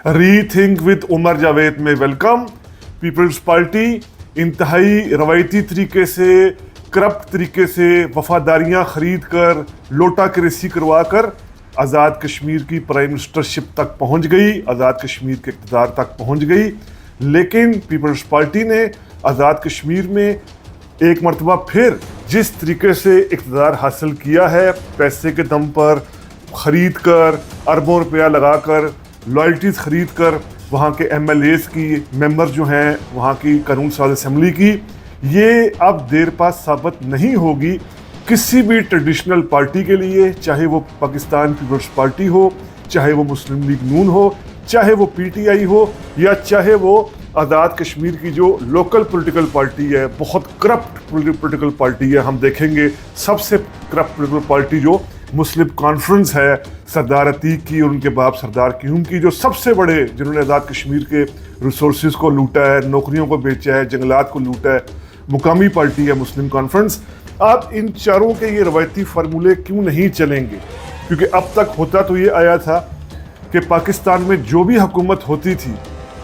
री think with Umar Javed में welcome. Peoples party इंतहाई रवायती तरीके से, करप्ट तरीके से वफादारियां खरीद कर, लोटा क्रेसी करवा कर आज़ाद कश्मीर की प्राइम मिनिस्टरशिप तक पहुंच गई, आज़ाद कश्मीर के इक़्तिदार तक पहुंच गई। लेकिन पीपल्स पार्टी ने आज़ाद कश्मीर में एक मरतबा फिर जिस तरीके से इक़्तिदार हासिल किया है, पैसे के दम पर ख़रीद कर, अरबों रुपया लगा कर, लॉयल्टीज़ ख़रीद कर, वहाँ के MLAs की मेंबर जो हैं, वहाँ की कानून साज असम्बली की, ये अब देर पास साबित नहीं होगी किसी भी ट्रेडिशनल पार्टी के लिए, चाहे वो पाकिस्तान पीपल्स पार्टी हो, चाहे वो मुस्लिम लीग नून हो, चाहे वो PTI हो, या चाहे वो आज़ाद कश्मीर की जो लोकल पॉलिटिकल पार्टी है, बहुत करप्ट पॉलिटिकल पार्टी है। हम देखेंगे सबसे करप्ट पॉलिटिकल पार्टी जो मुस्लिम कॉन्फ्रेंस है, सरदार अतीक की और उनके बाप सरदार क्यूम की, जो सबसे बड़े, जिन्होंने आज़ाद कश्मीर के रिसोर्सेज को लूटा है, नौकरियों को बेचा है, जंगलात को लूटा है, मुकामी पार्टी है मुस्लिम कॉन्फ्रेंस। अब इन चारों के ये रवायती फार्मूले क्यों नहीं चलेंगे? क्योंकि अब तक होता तो ये आया था कि पाकिस्तान में जो भी हुकूमत होती थी,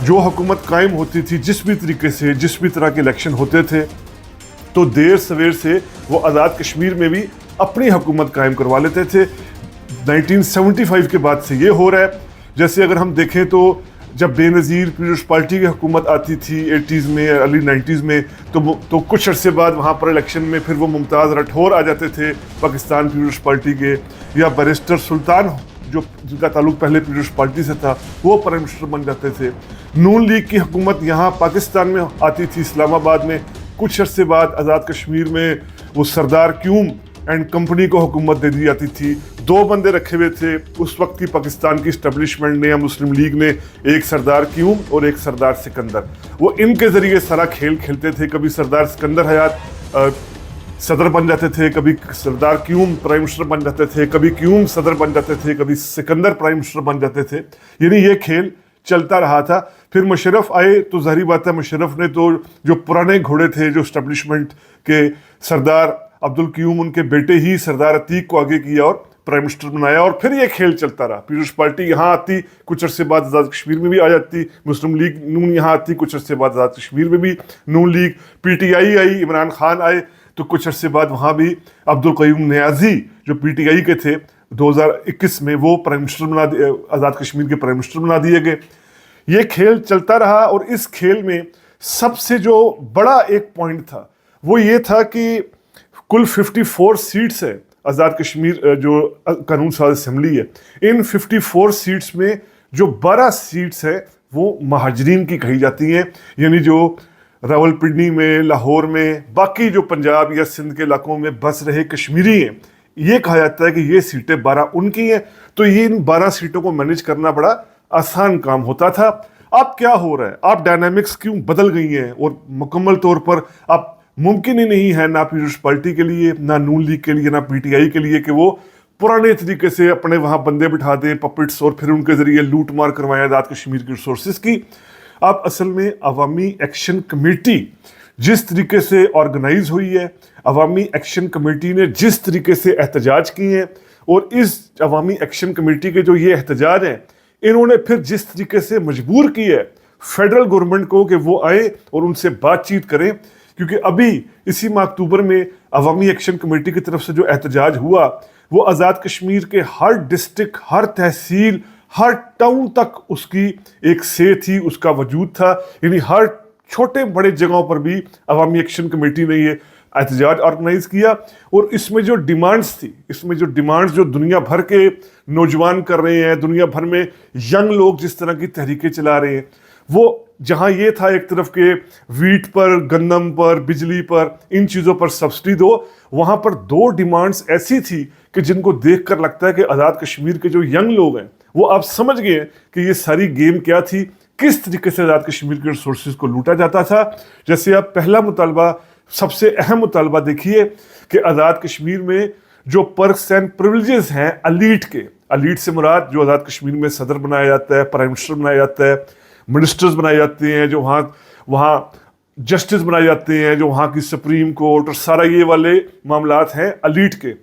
जो हुकूमत कायम होती थी, जिस भी तरीके से, जिस भी तरह के इलेक्शन होते थे, तो देर सवेर से वो आज़ाद कश्मीर में भी अपनी हुकूमत कायम करवा लेते थे। 1975 के बाद से ये हो रहा है। जैसे अगर हम देखें तो जब बेनज़ीर पीपल्स पार्टी की हुकूमत आती थी 80s में, अर्ली 90s में, तो कुछ अरसे बाद वहाँ पर इलेक्शन में फिर वो मुमताज़ राठौर आ जाते थे पाकिस्तान पीपल्स पार्टी के, या बैरिस्टर सुल्तान जो जिनका ताल्लुक पहले पीपल्स पार्टी से था, वो प्राइम मिनिस्टर बन जाते थे। नून लीग की हुकूमत यहाँ पाकिस्तान में आती थी, इस्लामाबाद में। कुछ अरसे बाद आज़ाद कश्मीर में वो सरदार क्यूम एंड कंपनी को हुकूमत दे दी जाती थी। दो बंदे रखे हुए थे उस वक्त की पाकिस्तान की इस्टेब्लिशमेंट ने या मुस्लिम लीग ने, एक सरदार क्यूम और एक सरदार सिकंदर। वो इनके ज़रिए सारा खेल खेलते थे। कभी सरदार सिकंदर हयात सदर बन जाते थे, कभी सरदार क्यूम प्राइम मिनिस्टर बन जाते थे, कभी क्यूम सदर बन जाते थे, कभी सिकंदर प्राइम मिनिस्टर बन जाते थे। यानी ये खेल चलता रहा था। फिर मुशर्रफ आए तो ज़ाहिर बात है, मुशर्रफ ने तो जो पुराने घोड़े थे, जो इस्टेब्लिशमेंट के, सरदार अब्दुल क्यूम, उनके बेटे ही सरदार अतीक को आगे किया और प्राइम मिनिस्टर बनाया, और फिर ये खेल चलता रहा। पीपल्स पार्टी यहाँ आती, कुछ अरसे बाद आज़ाद कश्मीर में भी आ जाती, मुस्लिम लीग नून यहाँ आती, कुछ अरसे बाद आज़ाद कश्मीर में भी नून लीग, PTI आई, इमरान खान आए, तो कुछ अरसे बाद वहाँ भी अब्दुल क़य्यूम नियाज़ी जो PTI के थे 2021 में, वो प्राइम मिनिस्टर बना दिए, आज़ाद कश्मीर के प्राइम मिनिस्टर बना दिए गए। ये खेल चलता रहा, और इस खेल में सबसे जो बड़ा एक पॉइंट था वो ये था कि कुल 54 सीट्स है आज़ाद कश्मीर जो कानून साज असम्बली है, इन 54 सीट्स में जो 12 सीट्स है वो महाजरीन की कही जाती हैं। यानी जो रावलपिंडी में, लाहौर में, बाकी जो पंजाब या सिंध के इलाकों में बस रहे कश्मीरी हैं, ये कहा जाता है कि ये सीटें 12 उनकी हैं। तो ये इन 12 सीटों को मैनेज करना बड़ा आसान काम होता था। अब क्या हो रहा है? अब डायनामिक्स क्यों बदल गई हैं, और मुकम्मल तौर पर अब मुमकिन ही नहीं है, ना पीपल्स पार्टी के लिए, ना नून लीग के लिए, ना PTI के लिए, कि वो पुराने तरीके से अपने वहाँ बंदे बिठा दे, पपिट्स, और फिर उनके ज़रिए लूट मार करवाएं आज़ाद कश्मीर के रिसोर्सेज की। अब असल में अवामी एक्शन कमेटी जिस तरीके से ऑर्गेनाइज हुई है, अवामी एक्शन कमेटी ने जिस तरीके से एहतजाज किए हैं, और इस अवामी एक्शन कमेटी के जो ये एहतजाज हैं, इन्होंने फिर जिस तरीके से मजबूर किया है फेडरल गवर्नमेंट को कि वो आए और उनसे बातचीत करें। क्योंकि अभी इसी माह अक्टूबर में अवामी एक्शन कमेटी की तरफ से जो एहतजाज हुआ, वो आज़ाद कश्मीर के हर डिस्ट्रिक्ट, हर तहसील, हर टाउन तक उसकी एक से थी, उसका वजूद था। यानी हर छोटे बड़े जगहों पर भी अवामी एक्शन कमेटी ने ये एहतजाज ऑर्गेनाइज किया। और इसमें जो डिमांड्स थी, इसमें जो डिमांड्स जो दुनिया भर के नौजवान कर रहे हैं, दुनिया भर में यंग लोग जिस तरह की तहरीकें चला रहे हैं, वो जहाँ ये था एक तरफ के वीट पर, गंदम पर, बिजली पर, इन चीज़ों पर सब्सिडी दो, वहाँ पर दो डिमांड्स ऐसी थी कि जिनको देखकर लगता है कि आज़ाद कश्मीर के जो यंग लोग हैं वो अब समझ गए कि ये सारी गेम क्या थी, किस तरीके से आज़ाद कश्मीर के रिसोर्सेज को लूटा जाता था। जैसे आप पहला मुतालबा, सबसे अहम मुतालबा देखिए कि आज़ाद कश्मीर में जो पर्क्स एंड प्रिविलेजेस हैं अलीट के, अलीट से मुराद जो आज़ाद कश्मीर में सदर बनाया जाता है, प्राइम मिनिस्टर बनाया जाता है, मिनिस्टर्स बनाए जाते हैं, जो वहाँ जस्टिस बनाए जाते हैं, जो वहाँ की सुप्रीम कोर्ट और सारा ये वाले मामलात हैं अलीट के।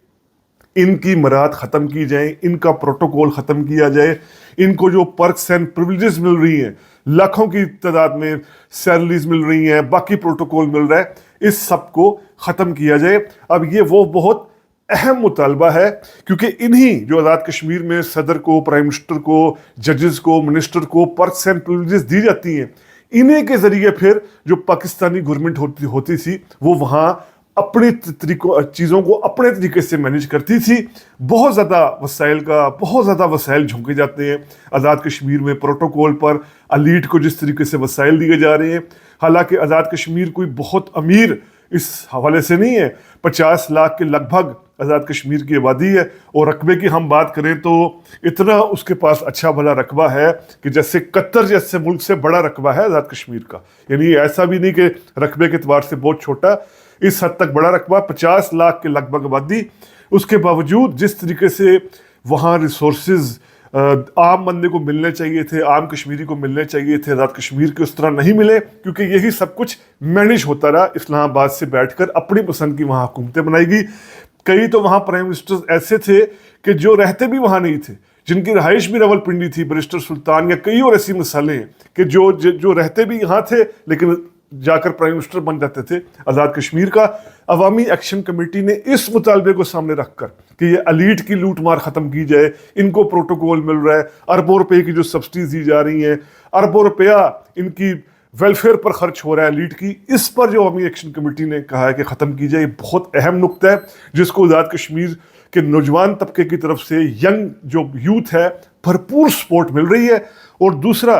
इनकी मराहत ख़त्म की जाए, इनका प्रोटोकॉल ख़त्म किया जाए, इनको जो पर्क्स एंड प्रिविलेजेस मिल रही हैं, लाखों की तादाद में सैलरीज मिल रही हैं, बाकी प्रोटोकॉल मिल रहा है, इस सब को ख़त्म किया जाए। अब ये वो बहुत अहम मुतालबा है, क्योंकि इन्हीं जो आज़ाद कश्मीर में सदर को, प्राइम मिनिस्टर को, जजेस को, मिनिस्टर को पर्क्स एंड प्रिविलेजेस दी जाती हैं, इन्हीं के ज़रिए फिर जो पाकिस्तानी गवर्नमेंट होती थी वो वहाँ अपने तरीकों चीज़ों को अपने तरीके से मैनेज करती थी। बहुत ज़्यादा वसाइल झोंके जाते हैं आज़ाद कश्मीर में प्रोटोकॉल पर, अलीट को जिस तरीके से वसाइल दिए जा रहे हैं। हालांकि आज़ाद कश्मीर कोई बहुत अमीर इस हवाले से नहीं है, 50 लाख के लगभग आज़ाद कश्मीर की आबादी है, और रकबे की हम बात करें तो इतना उसके पास अच्छा भला रकबा है कि जैसे कतर जैसे मुल्क से बड़ा रकबा है आज़ाद कश्मीर का। यानी ऐसा भी नहीं कि रकबे के एतबार से बहुत छोटा, इस हद तक बड़ा रकबा, 50 लाख के लगभग आबादी। उसके बावजूद जिस तरीके से वहाँ रिसोर्सेज आम बंदे को मिलने चाहिए थे, आम कश्मीरी को मिलने चाहिए थे, आज़ाद कश्मीर के उस तरह नहीं मिले, क्योंकि यही सब कुछ मैनेज होता रहा इस्लामाबाद से बैठकर अपनी पसंद की वहाँ हुकूमतें बनाई गई। कई तो वहाँ प्राइम मिनिस्टर्स ऐसे थे कि जो रहते भी वहाँ नहीं थे, जिनकी रहाइश भी रावलपिंडी थी, बैरिस्टर सुल्तान या कई और ऐसी मिसालें हैं कि जो रहते भी यहाँ थे लेकिन जाकर प्राइम मिनिस्टर बन जाते थे आज़ाद कश्मीर का। अवामी एक्शन कमेटी ने इस मुतालबे को सामने रखकर कि ये अलीट की लूट मार ख़त्म की जाए, इनको प्रोटोकॉल मिल रहा है, अरबों रुपए की जो सब्सिडीज दी जा रही हैं, अरबों रुपया इनकी वेलफेयर पर खर्च हो रहा है अलीट की, इस पर जो अवामी एक्शन कमेटी ने कहा है कि ख़त्म की जाए, बहुत अहम नुक्ता है जिसको आज़ाद कश्मीर के नौजवान तबके की तरफ से, यंग जो यूथ है, भरपूर सपोर्ट मिल रही है। और दूसरा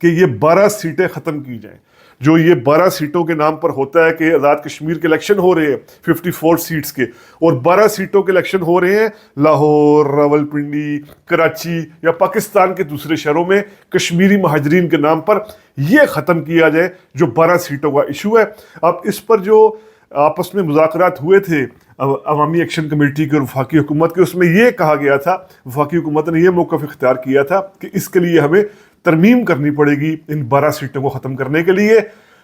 कि ये 12 सीटें ख़त्म की जाएं। जो ये 12 सीटों के नाम पर होता है कि आज़ाद कश्मीर के इलेक्शन हो रहे हैं 54 सीट्स के, और 12 सीटों के इलेक्शन हो रहे हैं लाहौर, रावलपिंडी, कराची या पाकिस्तान के दूसरे शहरों में कश्मीरी महाजरीन के नाम पर, ये ख़त्म किया जाए जो 12 सीटों का इशू है। अब इस पर जो आपस में मुज़ाकरात हुए थे अवामी एक्शन कमेटी के और वफाकी हुकूमत के, उसमें यह कहा गया था, वफाकी हुकूमत ने यह मौक़िफ़ इख्तियार किया था कि इसके लिए हमें तरमीम करनी पड़ेगी इन 12 सीटों को ख़त्म करने के लिए।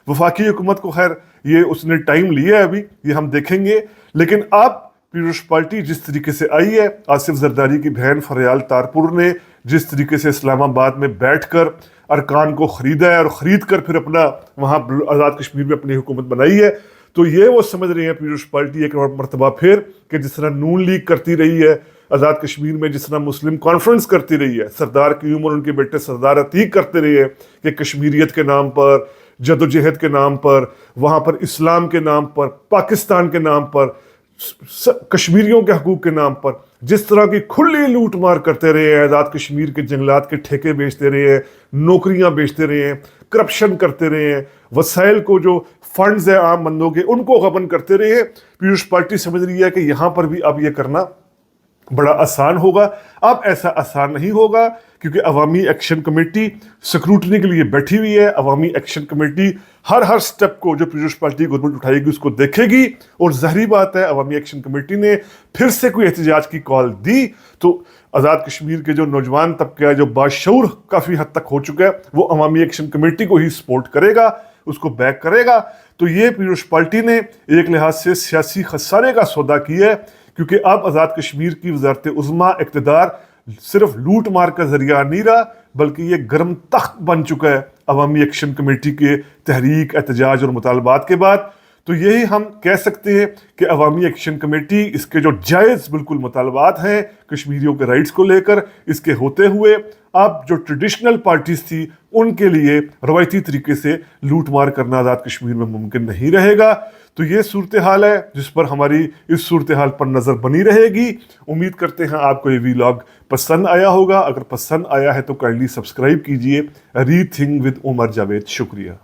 वफाकी हुकूमत को खैर ये उसने टाइम लिया है, अभी ये हम देखेंगे। लेकिन अब पीपल्स पार्टी जिस तरीके से आई है, आसिफ जरदारी की बहन फरियाल तारपुर ने जिस तरीके से इस्लामाबाद में बैठकर अरकान को ख़रीदा है और ख़रीद कर फिर अपना वहाँ आज़ाद कश्मीर में अपनी हुकूमत बनाई है, तो ये वो समझ रहे हैं पीपल्स पार्टी एक मरतबा फिर कि जिस तरह नून लीग करती रही है आज़ाद कश्मीर में, जिस तरह मुस्लिम कॉन्फ्रेंस करती रही है, सरदार क्यूम और उनके बेटे सरदार अतीक करते रहे हैं कि कश्मीरियत के नाम पर, जदोजहद के नाम पर, वहाँ पर इस्लाम के नाम पर, पाकिस्तान के नाम पर, कश्मीरियों के हकूक़ के नाम पर जिस तरह की खुली लूट मार करते रहे हैं, आज़ाद कश्मीर के जंगलात के ठेके बेचते रहे हैं, नौकरियां बेचते रहे हैं, करप्शन करते रहे हैं, वसाइल को जो फंड्स है आम बंदों के उनको गबन करते रहे हैं। पीपल्स पार्टी समझ रही है कि यहाँ पर भी अब ये करना बड़ा आसान होगा। अब ऐसा आसान नहीं होगा, क्योंकि अवामी एक्शन कमेटी स्क्रूटनी के लिए बैठी हुई है। अवामी एक्शन कमेटी हर स्टेप को जो पीपल्स पार्टी गवर्नमेंट उठाएगी उसको देखेगी, और ज़ाहिर बात है अवामी एक्शन कमेटी ने फिर से कोई एहतजाज की कॉल दी तो आज़ाद कश्मीर के जो नौजवान तबका है, जो बाशऊर काफ़ी हद तक हो चुका है, वो अवामी एक्शन कमेटी को ही सपोर्ट करेगा, उसको बैक करेगा। तो ये पीपल्स पार्टी ने एक लिहाज से सियासी खसारे का सौदा किया है, क्योंकि अब आज़ाद कश्मीर की वज़ारत उज़्मा इक़्तिदार सिर्फ लूट मार का ज़रिया नहीं रहा, बल्कि ये गर्म तख्त बन चुका है अवामी एक्शन कमेटी के तहरीक, एहतजाज और मुतालबात के बाद। तो यही हम कह सकते हैं कि अवामी एक्शन कमेटी इसके जो जायज़ बिल्कुल मुतालबात हैं कश्मीरियों के राइट्स को लेकर, इसके होते हुए अब जो ट्रेडिशनल पार्टीज़ थी उनके लिए रवायती तरीके से लूट मार करना आज़ाद कश्मीर में मुमकिन नहीं रहेगा। तो ये सूरत हाल है जिस पर हमारी इस सूरत हाल पर नज़र बनी रहेगी। उम्मीद करते हैं आपको ये वीलॉग पसंद आया होगा। अगर पसंद आया है तो काइंडली सब्सक्राइब कीजिए रीथिंक विद उमर जावेद। शुक्रिया।